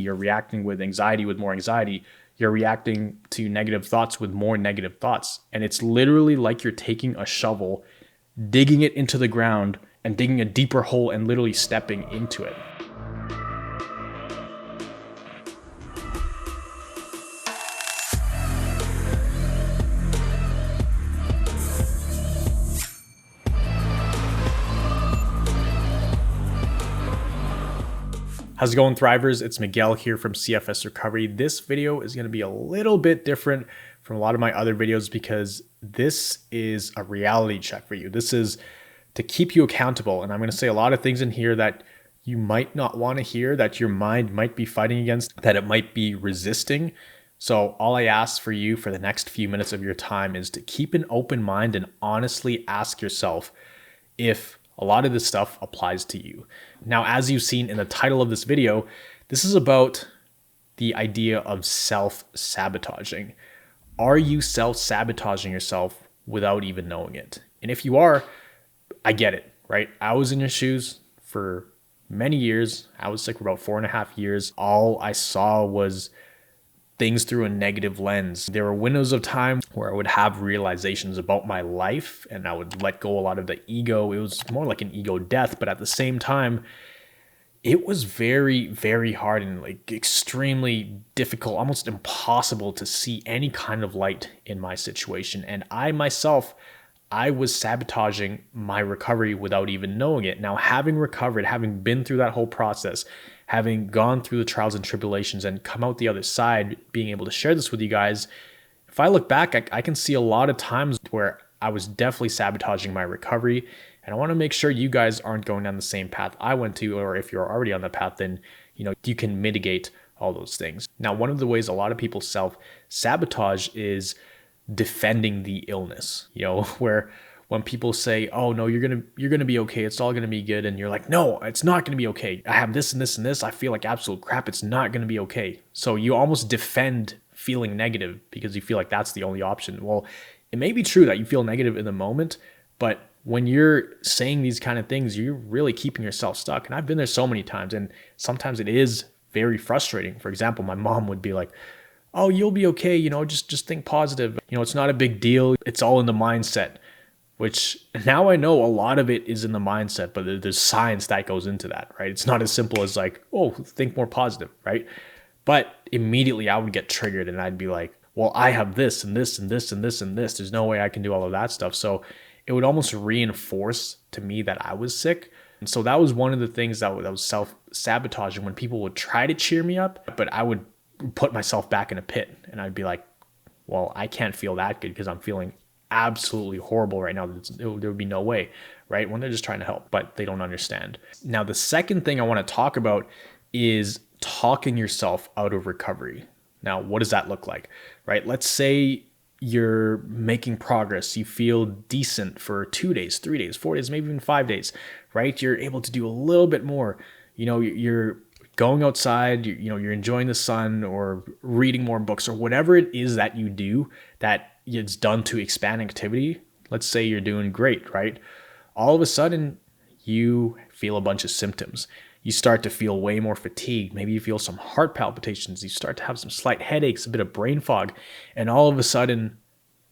you're reacting with anxiety with more anxiety, you're reacting to negative thoughts with more negative thoughts. And it's literally like you're taking a shovel, digging it into the ground and digging a deeper hole and literally stepping into it. How's it going, Thrivers? It's Miguel here from CFS Recovery. This video is going to be a little bit different from a lot of my other videos because this is a reality check for you. This is to keep you accountable. And I'm going to say a lot of things in here that you might not want to hear, that your mind might be fighting against, that it might be resisting. So all I ask for you for the next few minutes of your time is to keep an open mind and honestly ask yourself if a lot of this stuff applies to you. Now, as you've seen in the title of this video, this is about the idea of self-sabotaging. Are you self-sabotaging yourself without even knowing it? And if you are, I get it, right? I was in your shoes for many years. I was sick for about 4.5 years. All I saw was things through a negative lens. There were windows of time where I would have realizations about my life and I would let go a lot of the ego. It was more like an ego death, but at the same time, it was very, very hard and like extremely difficult, almost impossible to see any kind of light in my situation. And I myself, I was sabotaging my recovery without even knowing it. Now, having recovered, having been through that whole process, having gone through the trials and tribulations and come out the other side, being able to share this with you guys, if I look back, I can see a lot of times where I was definitely sabotaging my recovery. And I want to make sure you guys aren't going down the same path I went to, or if you're already on that path, then you can mitigate all those things. Now, one of the ways a lot of people self-sabotage is defending the illness, where when people say, oh no, you're gonna be okay, it's all gonna be good, and you're like, no, it's not gonna be okay, I have this and this and this, I feel like absolute crap, it's not gonna be okay. So you almost defend feeling negative because you feel like that's the only option. Well, it may be true that you feel negative in the moment, but when you're saying these kind of things, you're really keeping yourself stuck. And I've been there so many times, and sometimes it is very frustrating. For example, my mom would be like, oh, you'll be okay, just think positive, it's not a big deal, it's all in the mindset. Which now I know a lot of it is in the mindset, but there's science that goes into that, right? It's not as simple as like, oh, think more positive, right? But immediately I would get triggered and I'd be like, well, I have this and this and this and this and this. There's no way I can do all of that stuff. So it would almost reinforce to me that I was sick. And so that was one of the things that was self-sabotaging, when people would try to cheer me up, but I would put myself back in a pit and I'd be like, well, I can't feel that good because I'm feeling absolutely horrible right now. There would be no way, right? When they're just trying to help, but they don't understand. Now, the second thing I want to talk about is talking yourself out of recovery. Now, what does that look like, right? Let's say you're making progress. You feel decent for 2 days, 3 days, 4 days, maybe even 5 days, right? You're able to do a little bit more. You're going outside, you're enjoying the sun or reading more books or whatever it is that you do that it's done to expand activity. Let's say you're doing great, right? All of a sudden, you feel a bunch of symptoms. You start to feel way more fatigued. Maybe you feel some heart palpitations. You start to have some slight headaches, a bit of brain fog. And all of a sudden,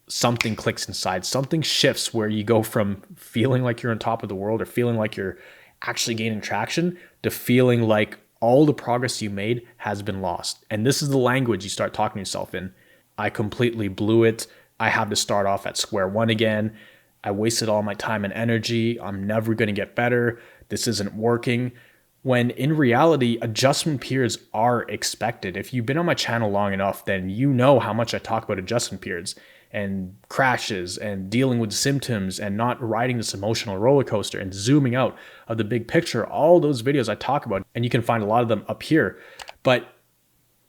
something clicks inside. Something shifts where you go from feeling like you're on top of the world or feeling like you're actually gaining traction to feeling like all the progress you made has been lost. And this is the language you start talking to yourself in. I completely blew it. I have to start off at square one again. I wasted all my time and energy. I'm never going to get better. This isn't working. When in reality, adjustment periods are expected. If you've been on my channel long enough, then you know how much I talk about adjustment periods and crashes and dealing with symptoms and not riding this emotional roller coaster and zooming out of the big picture. All those videos I talk about, and you can find a lot of them up here. But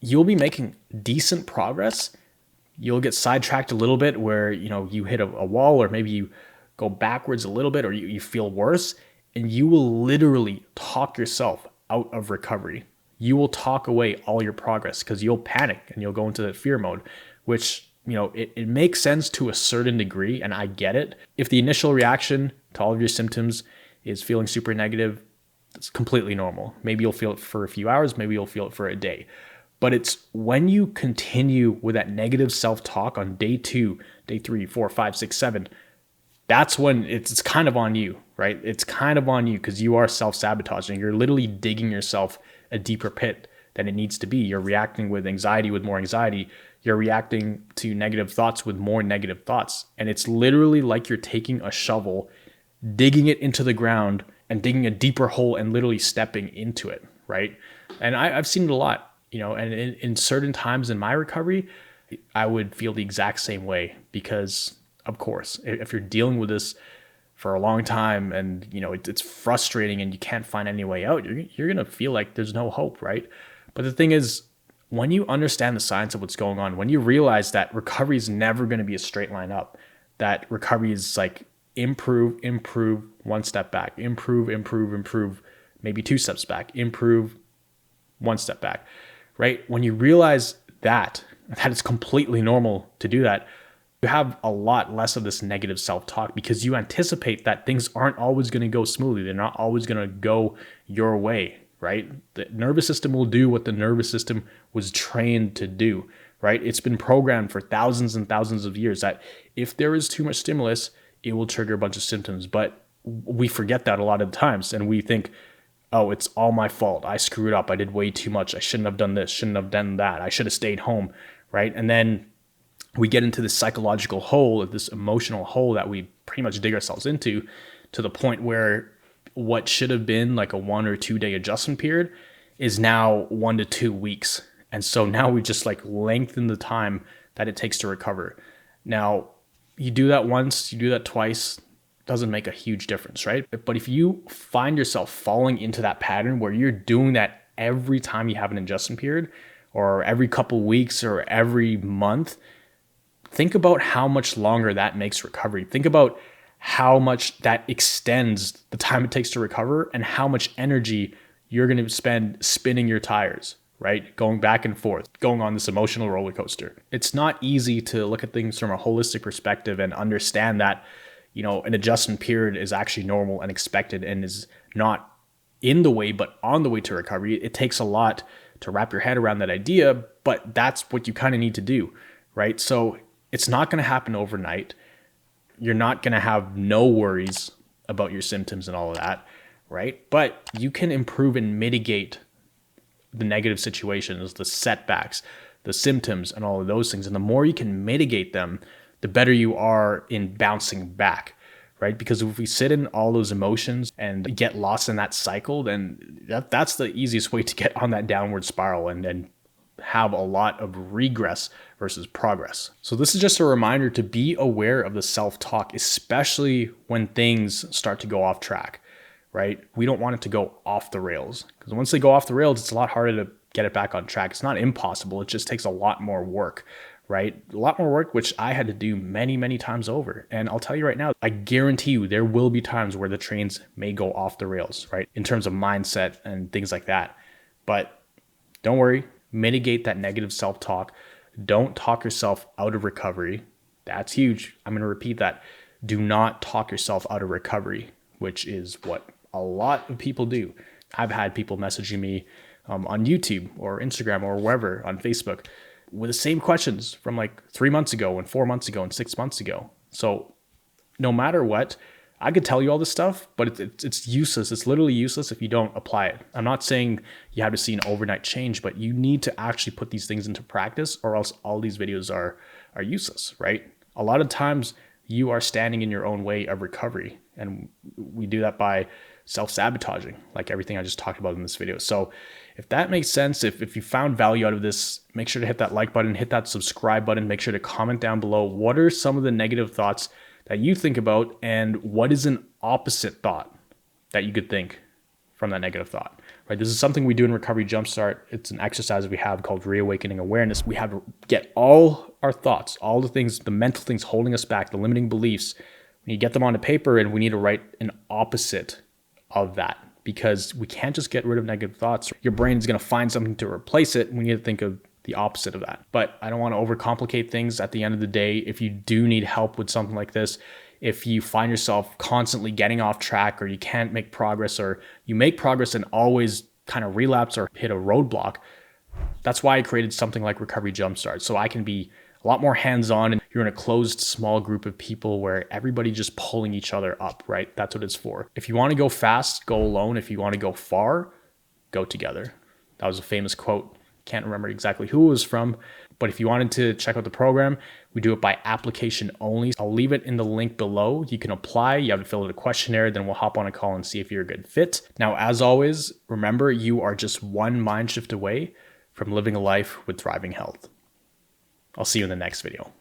you'll be making decent progress. You'll get sidetracked a little bit where you hit a wall, or maybe you go backwards a little bit, or you feel worse, and you will literally talk yourself out of recovery. You will talk away all your progress because you'll panic and you'll go into the fear mode, which it makes sense to a certain degree, and I get it. If the initial reaction to all of your symptoms is feeling super negative, It's completely normal. Maybe you'll feel it for a few hours, maybe you'll feel it for a day. But it's when you continue with that negative self-talk on day 2, day 3, 4, 5, 6, 7, that's when it's kind of on you, right? It's kind of on you because you are self-sabotaging. You're literally digging yourself a deeper pit than it needs to be. You're reacting with anxiety with more anxiety. You're reacting to negative thoughts with more negative thoughts. And it's literally like you're taking a shovel, digging it into the ground and digging a deeper hole and literally stepping into it, right? And I've seen it a lot, and in certain times in my recovery, I would feel the exact same way because, of course, if you're dealing with this for a long time and, it's frustrating and you can't find any way out, you're going to feel like there's no hope, right? But the thing is, when you understand the science of what's going on, when you realize that recovery is never going to be a straight line up, that recovery is like improve, one step back, improve, maybe 2 steps back, improve, 1 step back, right? When you realize that it's completely normal to do that, you have a lot less of this negative self-talk because you anticipate that things aren't always going to go smoothly. They're not always going to go your way, right? The nervous system will do what the nervous system was trained to do, right? It's been programmed for thousands and thousands of years that if there is too much stimulus, it will trigger a bunch of symptoms. But we forget that a lot of the times and we think, oh, it's all my fault. I screwed up. I did way too much. I shouldn't have done this, shouldn't have done that. I should have stayed home, right? And then we get into this psychological hole, this emotional hole that we pretty much dig ourselves into, to the point where what should have been like a 1 or 2 day adjustment period is now 1 to 2 weeks. And so now we just like lengthen the time that it takes to recover. Now, you do that once, you do that twice, doesn't make a huge difference, right? But if you find yourself falling into that pattern where you're doing that every time you have an adjustment period or every couple weeks or every month, think about how much longer that makes recovery. Think about how much that extends the time it takes to recover and how much energy you're going to spend spinning your tires, right? Going back and forth, going on this emotional roller coaster. It's not easy to look at things from a holistic perspective and understand that, an adjustment period is actually normal and expected and is not in the way, but on the way to recovery. It takes a lot to wrap your head around that idea, but that's what you kind of need to do, right? So it's not going to happen overnight. You're not going to have no worries about your symptoms and all of that, right? But you can improve and mitigate the negative situations, the setbacks, the symptoms, and all of those things. And the more you can mitigate them, the better you are in bouncing back, right? Because if we sit in all those emotions and get lost in that cycle, then that's the easiest way to get on that downward spiral and have a lot of regress versus progress. So this is just a reminder to be aware of the self-talk, especially when things start to go off track, right? We don't want it to go off the rails because once they go off the rails, it's a lot harder to get it back on track. It's not impossible. It just takes a lot more work, right? A lot more work, which I had to do many, many times over. And I'll tell you right now, I guarantee you there will be times where the trains may go off the rails, right? In terms of mindset and things like that. But don't worry, mitigate that negative self-talk. Don't talk yourself out of recovery. That's huge. I'm going to repeat that. Do not talk yourself out of recovery, which is what a lot of people do. I've had people messaging me on YouTube or Instagram or wherever, on Facebook, with the same questions from like 3 months ago and 4 months ago and 6 months ago. So no matter what, I could tell you all this stuff, but it's useless. It's literally useless if you don't apply it. I'm not saying you have to see an overnight change, but you need to actually put these things into practice or else all these videos are useless, right? A lot of times you are standing in your own way of recovery. And we do that by self-sabotaging, like everything I just talked about in this video. So if that makes sense, if you found value out of this, make sure to hit that like button, hit that subscribe button, make sure to comment down below. What are some of the negative thoughts that you think about, and what is an opposite thought that you could think from that negative thought, right? This is something we do in Recovery Jumpstart. It's an exercise we have called Reawakening Awareness. We have to get all our thoughts, all the things, the mental things holding us back, the limiting beliefs, we need to get them onto paper, and we need to write an opposite of that, because we can't just get rid of negative thoughts. Your brain is going to find something to replace it. We need to think of the opposite of that. But I don't want to overcomplicate things. At the end of the day, if you do need help with something like this, if you find yourself constantly getting off track, or you can't make progress, or you make progress and always kind of relapse or hit a roadblock. That's why I created something like Recovery Jumpstart, so I can be a lot more hands-on, and you're in a closed small group of people where everybody just pulling each other up, right? That's what it's for. If you want to go fast, go alone. If you want to go far, go together. That was a famous quote. Can't remember exactly who it was from, but if you wanted to check out the program, we do it by application only. I'll leave it in the link below. You can apply, you have to fill out a questionnaire, then we'll hop on a call and see if you're a good fit. Now, as always, remember, you are just one mind shift away from living a life with thriving health. I'll see you in the next video.